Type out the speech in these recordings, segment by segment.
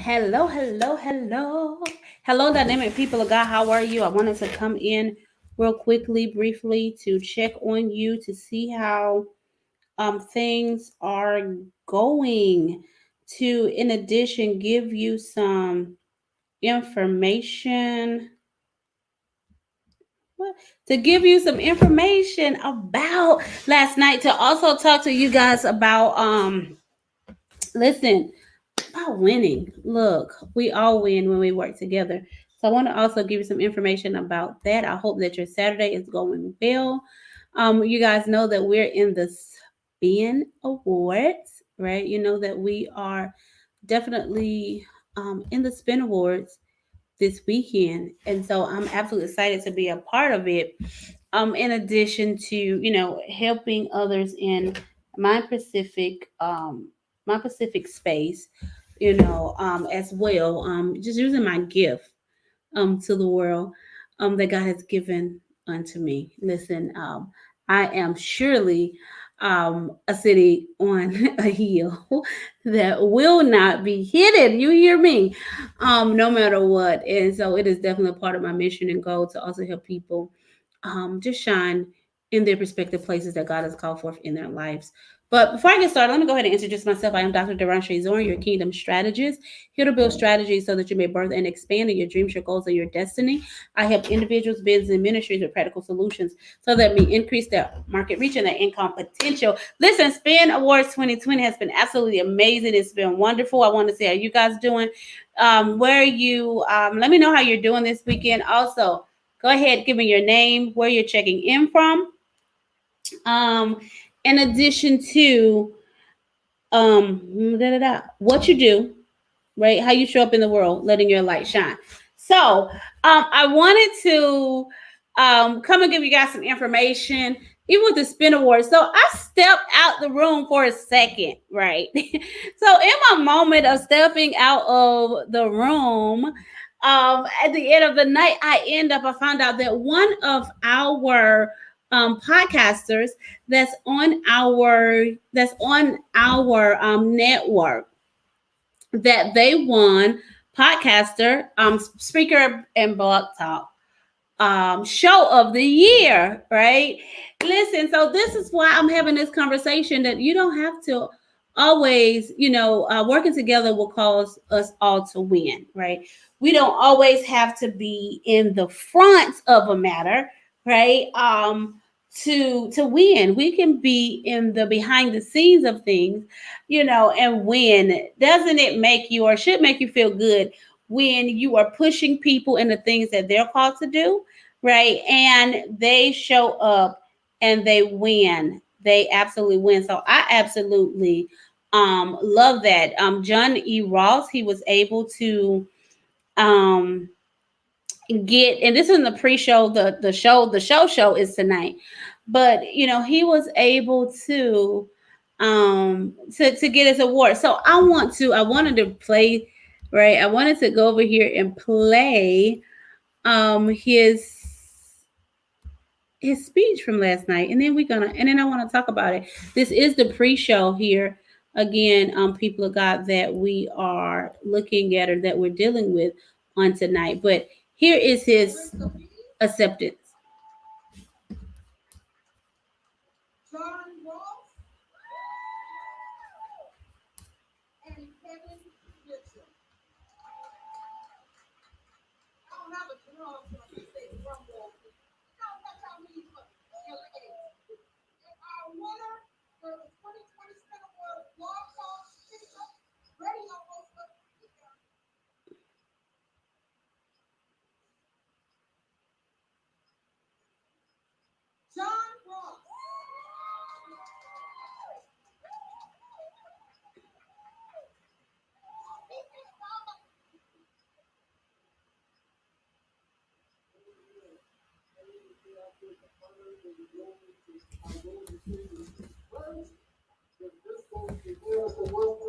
Hello, hello, hello. Hello, dynamic people of God. How are you? I wanted to come in real quickly, briefly, to check on you to see how things are going. To, in addition, give you some information. What? To give you some information about last night. To also talk to you guys about listen, about winning. Look, we all win when we work together. So I want to also give you some information about that. I hope that your Saturday is going well. You guys know that we're in the Spin Awards, right? You know that we are definitely in the Spin Awards this weekend, and so I'm absolutely excited to be a part of it. In addition to helping others in my Pacific my Pacific space, as well. Just using my gift to the world that God has given unto me. Listen, I am surely a city on a hill that will not be hidden. You hear me? No matter what. And so it is definitely a part of my mission and goal to also help people just shine in their respective places that God has called forth in their lives. But before I get started, let me go ahead and introduce myself. I am Dr. Deranche Zorn, your kingdom strategist, here to build strategies so that you may birth and expand in your dreams, your goals, and your destiny. I help individuals, businesses, and ministries with practical solutions so that we increase their market reach and their income potential. Listen, Spin Awards 2020 has been absolutely amazing. It's been wonderful. I want to see how you guys doing. Where you let me know how you're doing this weekend. Also, go ahead, give me your name, where you're checking in from. Um, in addition to what you do, right? How you show up in the world, letting your light shine. So, I wanted to come and give you guys some information, even with the Spin Award. So, I stepped out the room for a second, right? So, in my moment of stepping out of the room, at the end of the night, I found out that one of our podcasters that's on our network, that they won podcaster, speaker, and blog talk show of the year, right? Listen, so this is why I'm having this conversation, that you don't have to always, working together will cause us all to win, right? We don't always have to be in the front of a matter, right? To win, we can be in the behind the scenes of things, and win. Doesn't it make you, or should make you, feel good when you are pushing people in the things that they're called to do, right? And they show up and they win. They absolutely win. So I absolutely love that. John E. Ross, he was able to um get, and this is in the pre-show, the show is tonight, but he was able to get his award. So I wanted to play, right? I wanted to go over here and play his speech from last night, and then I want to talk about it. This is the pre-show here again, people of God, that we are looking at, or that we're dealing with on tonight. But here is his acceptance.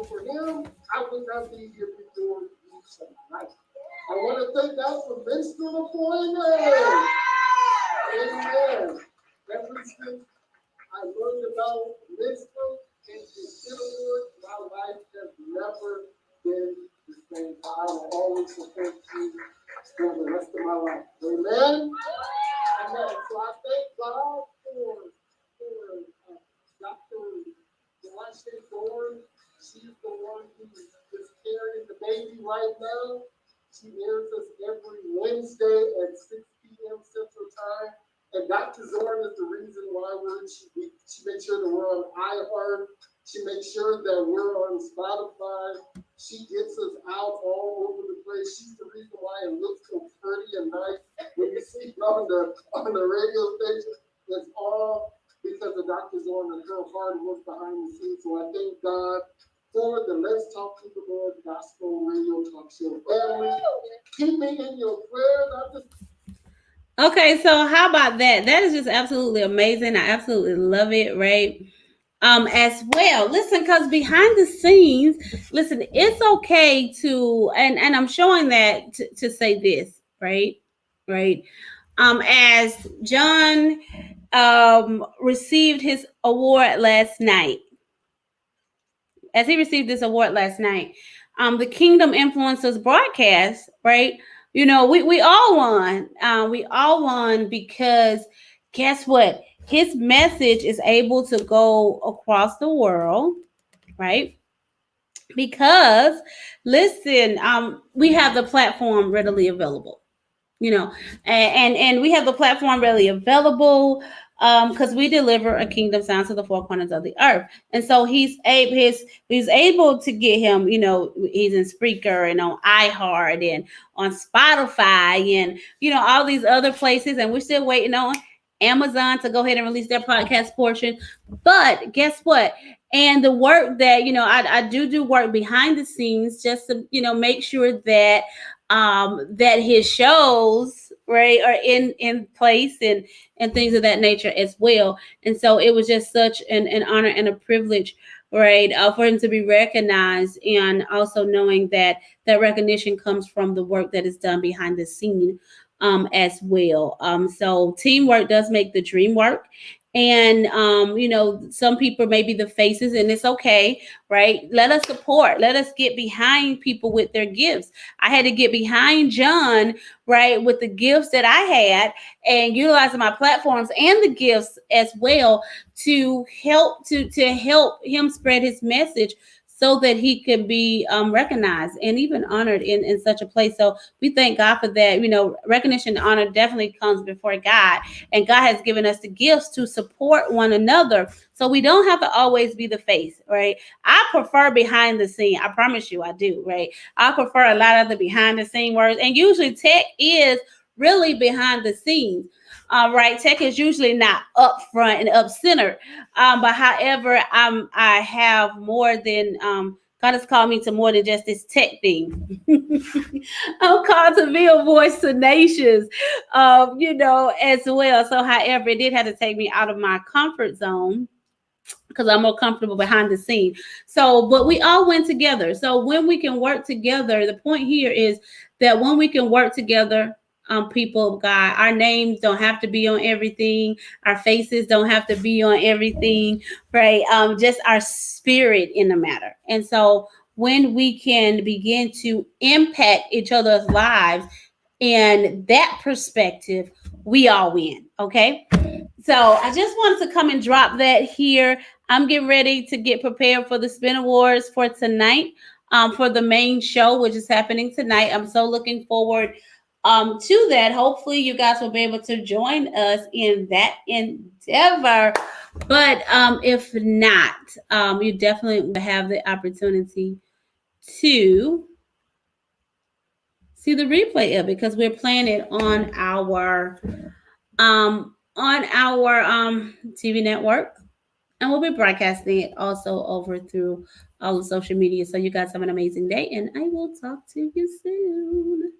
For him, I would not be here before you tonight. I want to thank God for ministering appointment. Amen. Ever since I learned about ministering and the Award, my life has never been the same. always support you for the rest of my life. Amen. Amen. So I thank God for Dr. Washington Thorne. She's the one who is carrying the baby right now. She airs us every Wednesday at 6 p.m. Central Time. And Dr. Zorn is the reason why she makes sure that we're on iHeart. She makes sure that we're on Spotify. She gets us out all over the place. She's the reason why it looks so pretty and nice when you see it on the radio station. It's all because of Dr. Zorn and her hard work behind the scenes. So I thank God for the Let's Talk to the Lord Gospel Radio Talk Show family. Keep me in your prayers. Okay, so how about that? That is just absolutely amazing. I absolutely love it, right? As well. Listen, because behind the scenes, listen, it's okay to, and I'm showing that to say this, right? Right. As John received his award last night, as he received this award last night, the Kingdom Influencers broadcast, right? You know, we all won. We all won because guess what? His message is able to go across the world, right? Because listen, we have the platform readily available, you know, and we have the platform readily available because we deliver a kingdom sound to the four corners of the earth. And so he's able to get him, you know, he's in Spreaker and on iHeart and on Spotify and, you know, all these other places. And we're still waiting on Amazon to go ahead and release their podcast portion. But guess what? And the work that, you know, I do work behind the scenes just to, you know, make sure that that his shows, right, are in place and things of that nature as well. And so it was just such an honor and a privilege, right, for him to be recognized, and also knowing that that recognition comes from the work that is done behind the scene as well. So teamwork does make the dream work. And you know, some people may be the faces, and it's okay, right? Let us support, let us get behind people with their gifts. I had to get behind John, right, with the gifts that I had, and utilizing my platforms and the gifts as well to help help him spread his message, so that he could be recognized and even honored in such a place. So we thank God for that. You know, recognition and honor definitely comes before God. And God has given us the gifts to support one another. So we don't have to always be the face, right? I prefer behind the scene. I promise you I do, right? I prefer a lot of the behind the scene words. And usually tech is really behind the scenes. Right, tech is usually not up front and up center, but however, I have more than God has called me to more than just this tech thing. I'm called to be a voice to nations, you know, as well. So, however, it did have to take me out of my comfort zone, because I'm more comfortable behind the scene. So, but we all went together. So when we can work together, the point here is that when we can work together, people of God, our names don't have to be on everything. Our faces don't have to be on everything, right? Just our spirit in the matter. And so when we can begin to impact each other's lives in that perspective, we all win. Okay. So I just wanted to come and drop that here. I'm getting ready to get prepared for the Spin Awards for tonight, for the main show, which is happening tonight. I'm so looking forward to that. Hopefully you guys will be able to join us in that endeavor. But if not, you definitely will have the opportunity to see the replay of it, because we're playing it on our TV network, and we'll be broadcasting it also over through all the social media. So you guys have an amazing day, and I will talk to you soon.